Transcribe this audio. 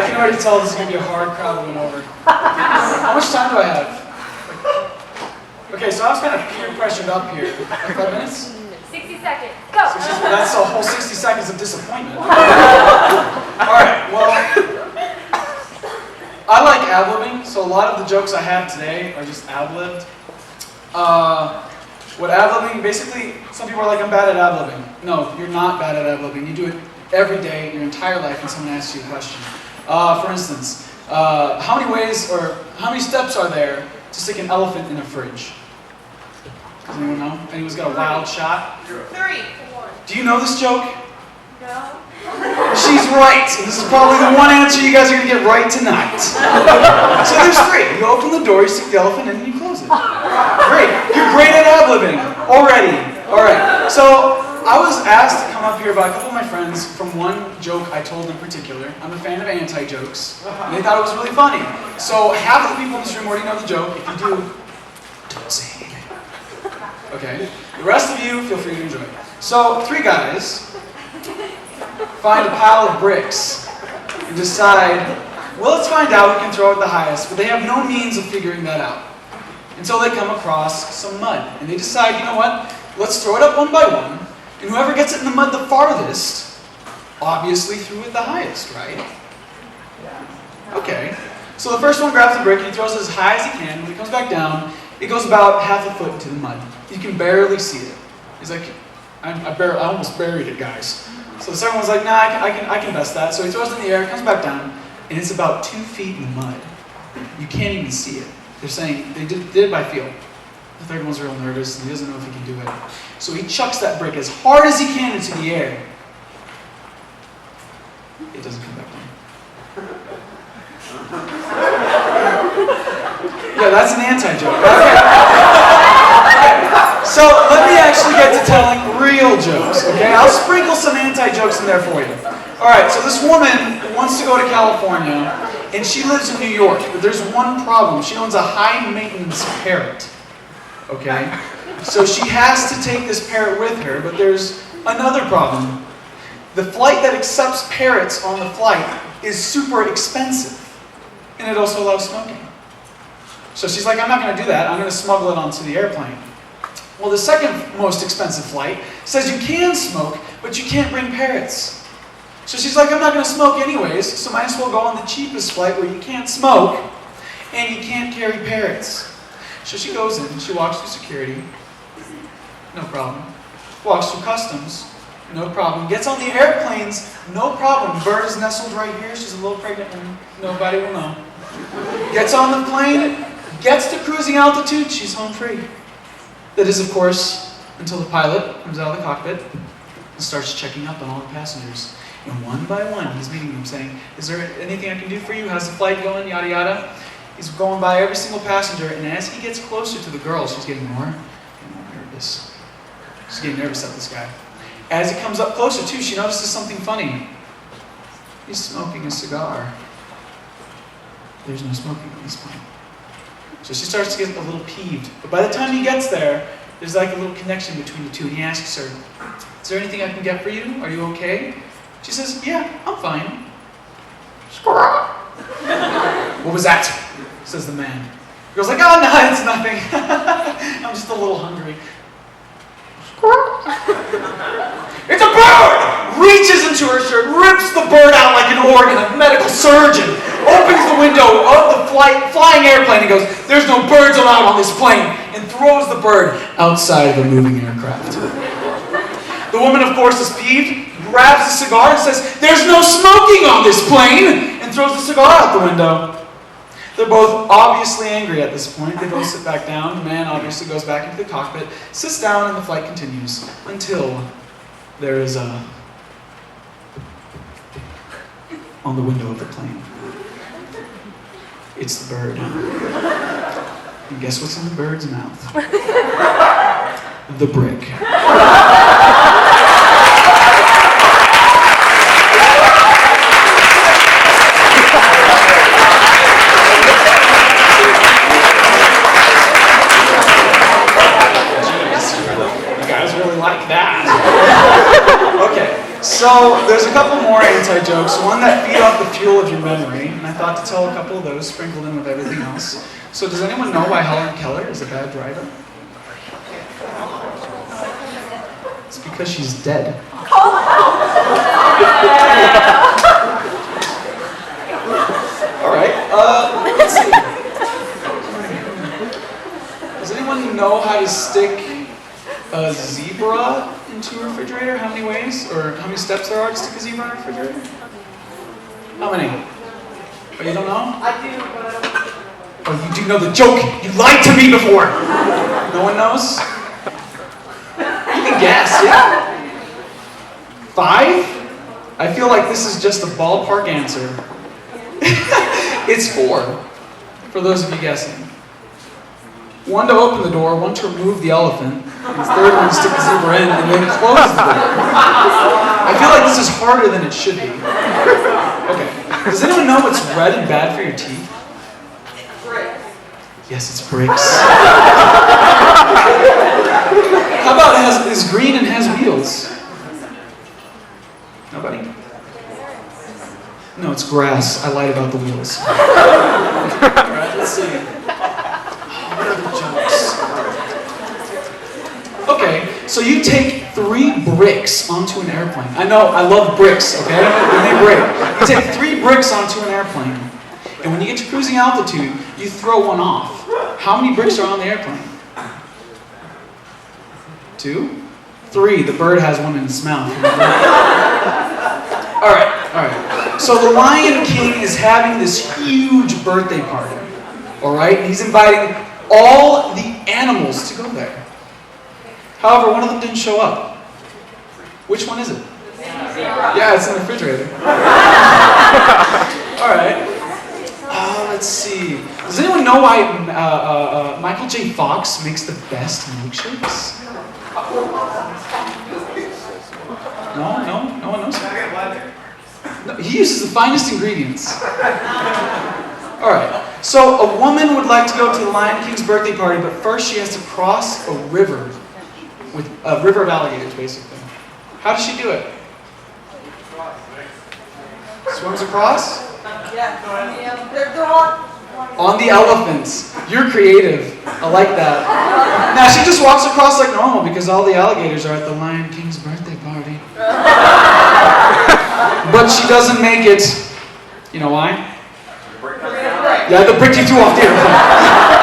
I can already tell this is going to be a hard crowd to win over. How much time do I have? Okay, so I was kind of peer pressured up here. Like 5 minutes? 60 seconds. Go! That's a whole 60 seconds of disappointment. Alright, well, I like ad-libbing, so a lot of the jokes I have today are just ad-libbed. What ad-libbing, basically, some people are like, I'm bad at ad-libbing. No, you're not bad at ad-libbing. You do it every day, your entire life, when someone asks you a question. For instance, how many steps are there to stick an elephant in a fridge? Does anyone know? Anyone's got a wild shot? 3. Do you know this joke? No. She's right. This is probably the one answer you guys are going to get right tonight. So there's 3. You open the door, you stick the elephant in, and you close it. Great. You're great at ad-libbing already. All right. So I was asked to come up here by a couple of my friends from one joke I told in particular. I'm a fan of anti-jokes. And they thought it was really funny. So half of the people in this room already know the joke. If you do, don't say anything. Okay? The rest of you, feel free to enjoy it. So 3 guys find a pile of bricks and decide, well, let's find out who can throw it the highest, but they have no means of figuring that out until they come across some mud. And they decide, you know what, let's throw it up one by one, and whoever gets it in the mud the farthest obviously threw it the highest, right? Okay. So the first one grabs the brick and he throws it as high as he can. When he comes back down, it goes about half a foot into the mud. You can barely see it. He's like, I almost buried it, guys. So the second one's like, nah, I can best that. So he throws it in the air, comes back down, and it's about 2 feet in the mud. You can't even see it. They're saying they did it by feel. The third one's real nervous, and he doesn't know if he can do it. So he chucks that brick as hard as he can into the air. It doesn't come back down. Yeah, that's an anti-joke. Okay. So let me actually get to telling real jokes, okay? I'll sprinkle some anti-jokes in there for you. Alright, so this woman wants to go to California, and she lives in New York, but there's one problem. She owns a high-maintenance parrot, okay? So she has to take this parrot with her, but there's another problem. The flight that accepts parrots on the flight is super expensive, and it also allows smoking. So she's like, I'm not going to do that. I'm going to smuggle it onto the airplane. Well, the second most expensive flight says you can smoke, but you can't bring parrots. So she's like, I'm not going to smoke anyways, so might as well go on the cheapest flight where you can't smoke and you can't carry parrots. So she goes in, she walks through security, no problem. Walks through customs, no problem. Gets on the airplanes, no problem. Bird is nestled right here, she's a little pregnant and nobody will know. Gets on the plane, gets to cruising altitude, she's home free. That is, of course, until the pilot comes out of the cockpit and starts checking up on all the passengers. And one by one, he's meeting them saying, is there anything I can do for you? How's the flight going? Yada, yada. He's going by every single passenger, and as he gets closer to the girl, she's getting more and more nervous. She's getting nervous at this guy. As he comes up closer, too, she notices something funny. He's smoking a cigar. There's no smoking on this plane. So she starts to get a little peeved. But by the time he gets there, there's like a little connection between the two. And he asks her, is there anything I can get for you? Are you okay? She says, yeah, I'm fine. What was that? Says the man. The girl's like, oh, no, it's nothing. I'm just a little hungry. It's a bird! Reaches into her shirt, rips the bird out like an organ, a medical surgeon, opens the window of the flying airplane and goes, there's no birds allowed on this plane, and throws the bird outside of a moving aircraft. The woman, of course, is peeved, grabs the cigar and says, there's no smoking on this plane, and throws the cigar out the window. They're both obviously angry at this point. They both sit back down. The man obviously goes back into the cockpit, sits down, and the flight continues until there is a on the window of the plane. It's the bird. And guess what's in the bird's mouth? The brick. Like that. Okay, so there's a couple more anti anti-jokes, one that feed off the fuel of your memory, and I thought to tell a couple of those sprinkled in with everything else. So does anyone know why Helen Keller is a bad driver? It's because she's dead. Alright, let's see. Does anyone know how to stick a zebra into a refrigerator? How many ways? Or how many steps there are to stick a zebra in a refrigerator? How many? Oh, you don't know? I do, but Oh, you do know the joke! You lied to me before! No one knows? You can guess, yeah? 5? I feel like this is just a ballpark answer. It's 4, for those of you guessing. 1 to open the door, 1 to remove the elephant, and the 3rd one to stick the zebra in, and then close the door. I feel like this is harder than it should be. Okay. Does anyone know what's red and bad for your teeth? Yes, it's bricks. How about it is green and has wheels? Nobody? No, it's grass. I lied about the wheels. Alright, let's see. What other jokes? Okay, so you take 3 bricks onto an airplane. I know, I love bricks, okay? When they break. You take 3 bricks onto an airplane, and when you get to cruising altitude, you throw 1 off. How many bricks are on the airplane? 2? 3. The bird has 1 in its mouth. Alright. So the Lion King is having this huge birthday party. Alright? And he's inviting all the animals to go there. However, one of them didn't show up. Which one is it? Yeah, it's in the refrigerator. Alright. Let's see. Does anyone know why Michael J. Fox makes the best milkshakes? No one knows. No, he uses the finest ingredients. Alright, so a woman would like to go to the Lion King's birthday party, but first she has to cross a river, with a river of alligators, basically. How does she do it? Swims across? yeah. On the elephants. You're creative. I like that. Now she just walks across like normal because all the alligators are at the Lion King's birthday party. But she doesn't make it. You know why? Yeah, the brick you threw off the airplane.